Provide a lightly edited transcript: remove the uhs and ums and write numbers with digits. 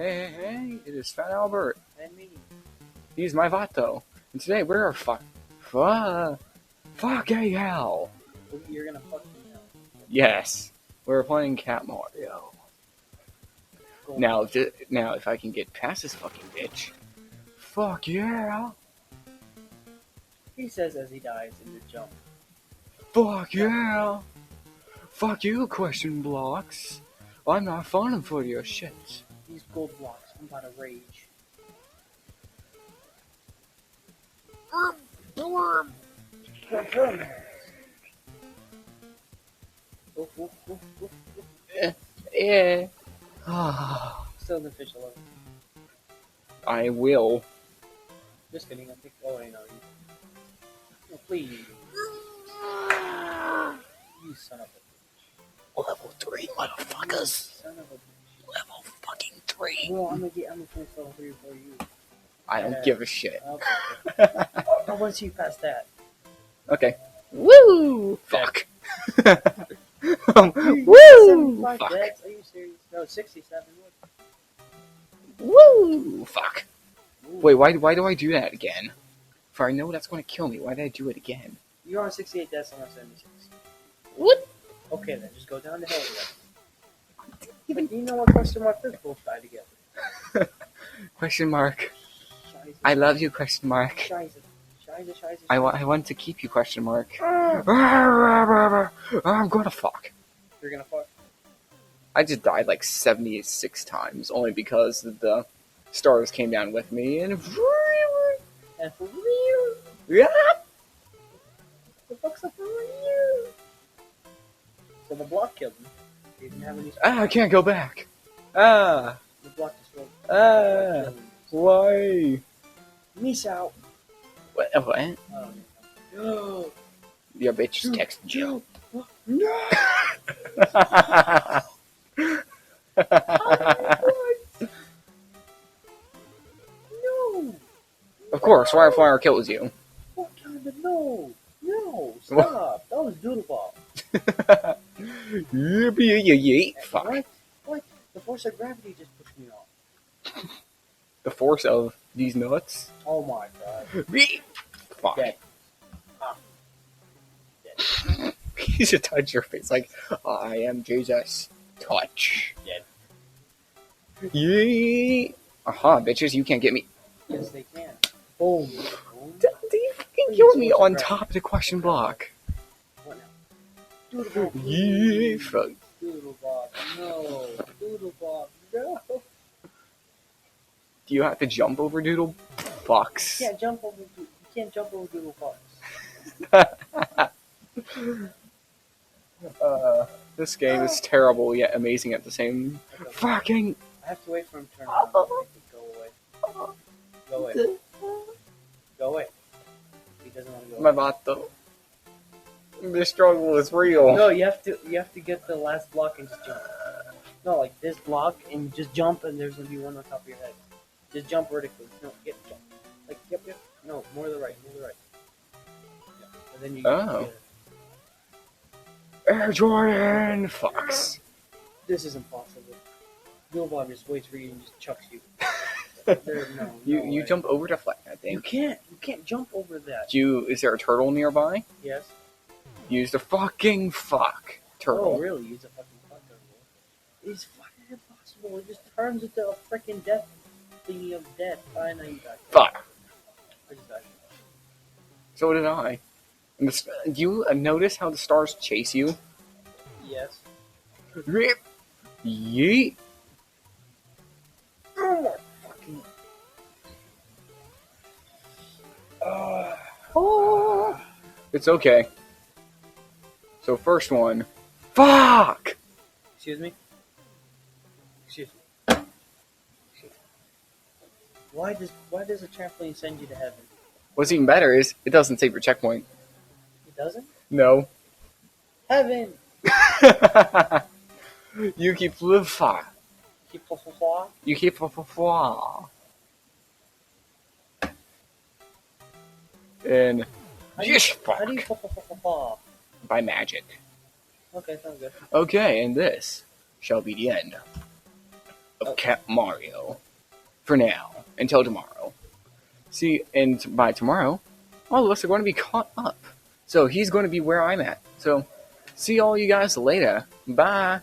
Hey, it is Fat Albert. And me. He's my Vato. And today we're fuck AL. You're gonna fuck me now. Yes, we're playing Cat Mario. Go on. Now, if I can get past this fucking bitch, fuck yeah, He says as he dies in the jump. fuck yeah, fuck you, question blocks. I'm not falling for your shit. These gold blocks. I'm about to rage. Oof, oof, oof, oof, oof. Yeah. Still the fish alone. I will. Just kidding. I think. Oh, I know you. Oh, please. You son of a Level 3, motherfuckers. son of a bitch. Level fucking 3. Well, I'm gonna finish level 3 for you. I don't give a shit. Okay. I want to see you pass that. Okay. Woo! Fuck. Woo! 75 Fuck. deaths? Are you serious? No, 67. Woo! Fuck. Ooh. Wait, why do I do that again? For I know that's going to kill me. Why did I do it again? You're on 68 deaths. I'm on 76. What? Okay, then just go down the hill again. You know what? Question mark. Let's both die together. Question mark. Scheiße. I love you, question mark. Scheiße. Scheiße, scheiße. I want to keep you, question mark. I'm gonna fuck. You're gonna fuck. I just died like 76 times, only because the stars came down with me, and... And for real? Yeah! The fuck's up for real? So the block killed him. He didn't have any. I can't go back. Ah! The block just killed him. Ah! Why? Miss out. What? Oh, no. Your bitch is texting you. No! No! Of course, Firefly kills you. What kind of no? No! Stop! That was Doodleball. Yippee. Fuck. What? The force of gravity just pushed me off. The force of these nuts. Oh my god. Fuck. Dead. Dead. You should touch your face like, I am Jesus. Touch. Dead. Yee. Aha, bitches, you can't get me. Yes, they can. Boom. Boom. You fucking killed me on top of the question block. What now? Doodleball. Yee. Fuck. Doodleball. No. Doodleball. No. Do you have to jump over Doodle Fox? You can't jump over Doodleball. This game is terrible yet amazing at the same fucking. I have to wait for him to turn around. Go away. Go away. Go away. He doesn't want to go My away. vato. The struggle is real. No, you have to get the last block and just jump. No, like this block and just jump, and there's gonna be one on top of your head. Just jump vertically. No, jump. Like yep. No, more to the right. Yeah. And then you. Oh. Air Jordan Fox. This is impossible. Doodleball just waits for you and just chucks you. No You way. jump over to flat, I You think. can't jump over that. Is there a turtle nearby? Yes. Use the fucking fuck turtle. Oh, really? Use a fucking fuck turtle. It's fucking impossible. It just turns into a freaking death thingy of death. I know you died. Fuck. I just died. So did I. And do you notice how the stars chase you? Yes. Rip. Yeet. Oh my fucking. Oh. It's okay. So first one. Fuck. Excuse me. Why does a trampoline send you to heaven? What's even better is it doesn't save your checkpoint. It doesn't. No. Heaven. You keep far. Keep far. You keep far. And just How do you fuck far? by magic. Okay, sounds good. Okay, and this shall be the end. of Cat Mario. For now, until tomorrow. See, and by tomorrow, all of us are going to be caught up. So he's going to be where I'm at. So, see all you guys later. Bye.